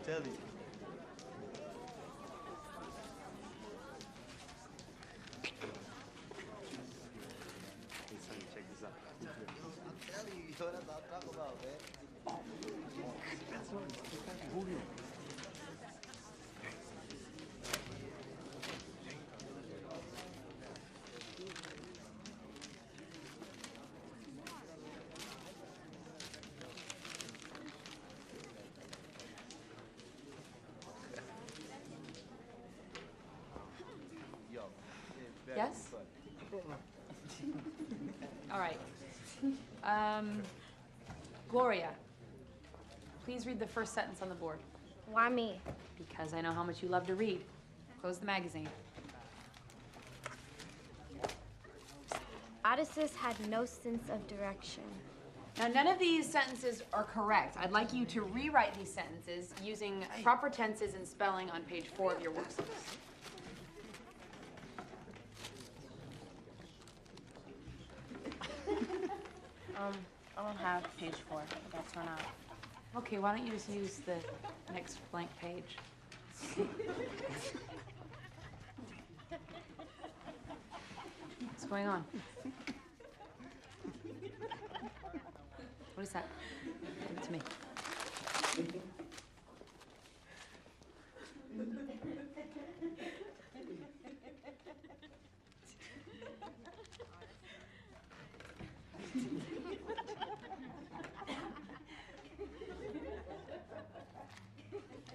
telling you. Hey, son, check this out. I'm telling you, yo, that's what I'm talking about, man. That's right. Hold on. Yes? All right. Gloria, please read the first sentence on the board. Why me? Because I know how much you love to read. Close the magazine. Odysseus had no sense of direction. Now, none of these sentences are correct. I'd like you to rewrite these sentences using proper tenses and spelling on page 4 of your worksheet. I don't have page 4. That's run out. Okay, why don't you just use the next blank page? What's going on? What is that? Give it to me.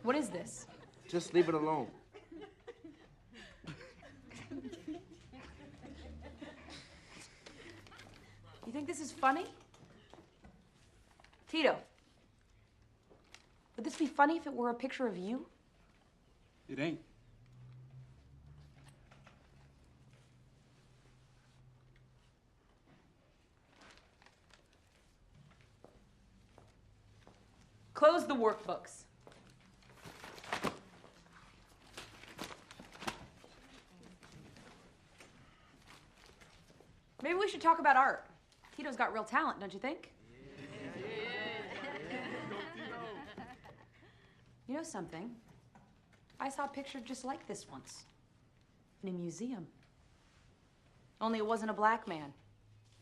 What is this? Just leave it alone. You think this is funny? Tito, would this be funny if it were a picture of you? It ain't. Close the workbooks. Maybe we should talk about art. Tito's got real talent, don't you think? You know something? I saw a picture just like this once in a museum. Only it wasn't a black man.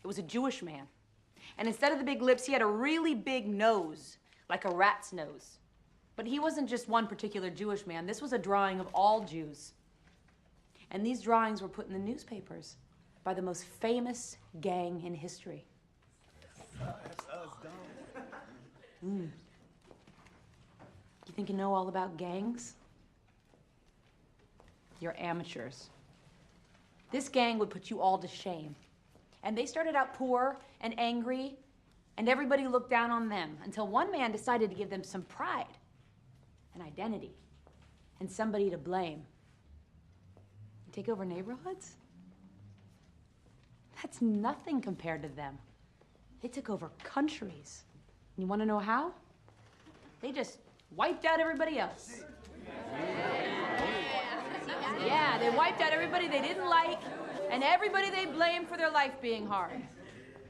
It was a Jewish man. And instead of the big lips, he had a really big nose, like a rat's nose. But he wasn't just one particular Jewish man. This was a drawing of all Jews. And these drawings were put in the newspapers by the most famous gang in history. That's us, dog. You think you know all about gangs? You're amateurs. This gang would put you all to shame. And they started out poor and angry, and everybody looked down on them until one man decided to give them some pride, an identity, and somebody to blame. You take over neighborhoods? That's nothing compared to them. They took over countries. And you want to know how? They just wiped out everybody else. Yeah, they wiped out everybody they didn't like and everybody they blamed for their life being hard.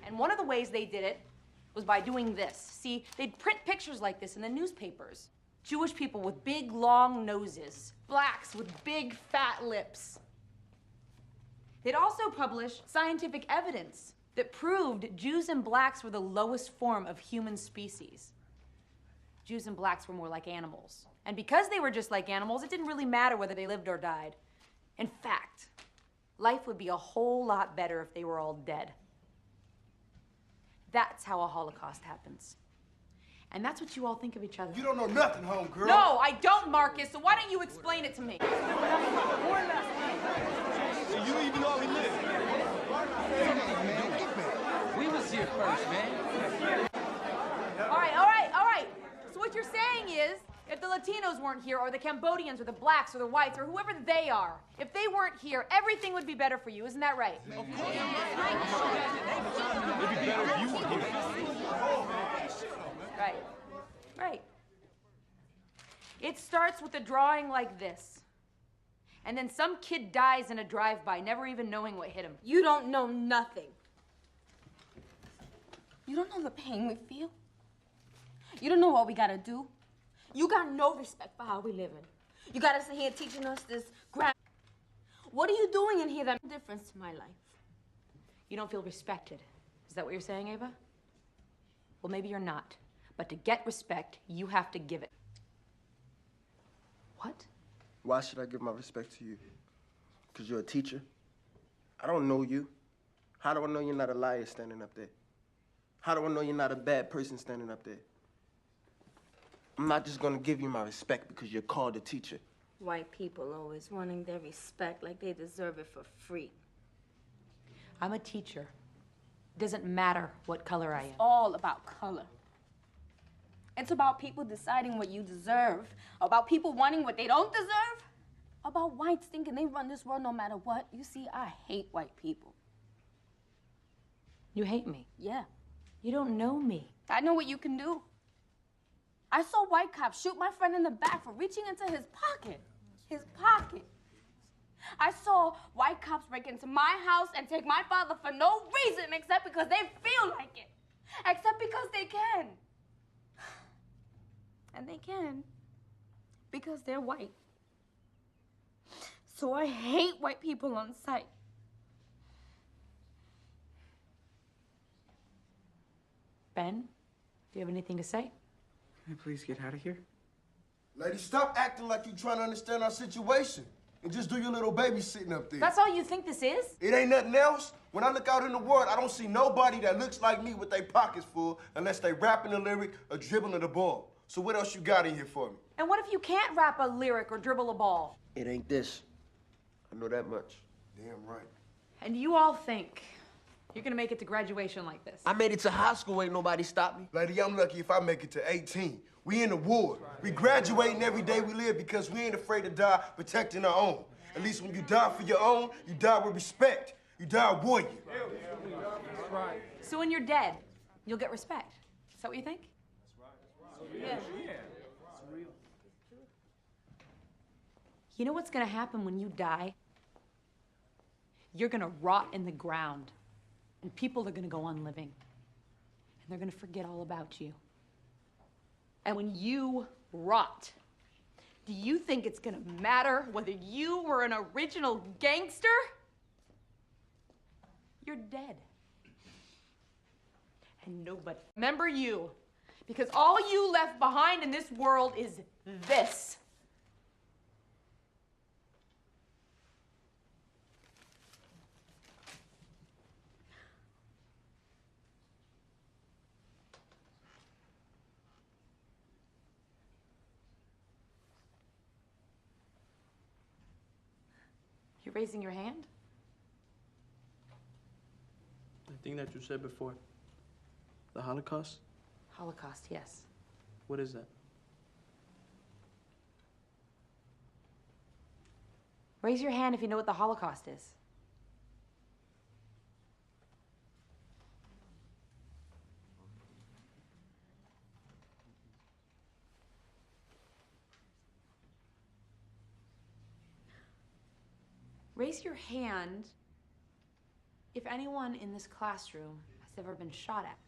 And one of the ways they did it was by doing this. See, they'd print pictures like this in the newspapers. Jewish people with big, long noses. Blacks with big, fat lips. They'd also publish scientific evidence that proved Jews and blacks were the lowest form of human species. Jews and blacks were more like animals. And because they were just like animals, it didn't really matter whether they lived or died. In fact, life would be a whole lot better if they were all dead. That's how a Holocaust happens. And that's what you all think of each other. You don't know nothing, homegirl. No, I don't, Marcus, so why don't you explain it to me? Do you even know we live? We was here first, man. All right. So what you're saying is, if the Latinos weren't here, or the Cambodians, or the blacks, or the whites, or whoever they are, if they weren't here, everything would be better for you. Isn't that right? Of course. It'd be better if you were here. Right. It starts with a drawing like this. And then some kid dies in a drive-by, never even knowing what hit him. You don't know nothing. You don't know the pain we feel. You don't know what we gotta do. You got no respect for how we living. You got us in here teaching us this grand. What are you doing in here that makes a difference to my life? You don't feel respected. Is that what you're saying, Ava? Well, maybe you're not. But to get respect, you have to give it. What? Why should I give my respect to you? Because you're a teacher? I don't know you. How do I know you're not a liar standing up there? How do I know you're not a bad person standing up there? I'm not just gonna give you my respect because you're called a teacher. White people always wanting their respect like they deserve it for free. I'm a teacher. It doesn't matter what color I am. All about color. It's about people deciding what you deserve, about people wanting what they don't deserve, about whites thinking they run this world no matter what. You see, I hate white people. You hate me. Yeah, You don't know me. I know what you can do. I saw white cops shoot my friend in the back for reaching into his pocket. His pocket. I saw white cops break into my house and take my father for no reason except because they feel like it. Except because they can. And they can because they're white. So I hate white people on sight. Ben, do you have anything to say? Can I please get out of here? Lady, stop acting like you're trying to understand our situation. And just do your little babysitting up there. That's all you think this is? It ain't nothing else. When I look out in the world, I don't see nobody that looks like me with their pockets full unless they rapping a lyric or dribbling the ball. So what else you got in here for me? And what if you can't rap a lyric or dribble a ball? It ain't this. I know that much. Damn right. And you all think you're gonna make it to graduation like this? I made it to high school, ain't nobody stopped me. Lady, I'm lucky if I make it to 18. We in the war. We graduating every day we live because we ain't afraid to die protecting our own. At least when you die for your own, you die with respect. You die a warrior. So when you're dead, you'll get respect. Is that what you think? Yeah. You know what's gonna happen when you die? You're gonna rot in the ground. And people are gonna go on living. And they're gonna forget all about you. And when you rot, do you think it's gonna matter whether you were an original gangster? You're dead. And nobody remember you. Because all you left behind in this world is this. You're raising your hand? The thing that you said before. The Holocaust? Holocaust, yes. What is that? Raise your hand if you know what the Holocaust is. Raise your hand if anyone in this classroom has ever been shot at.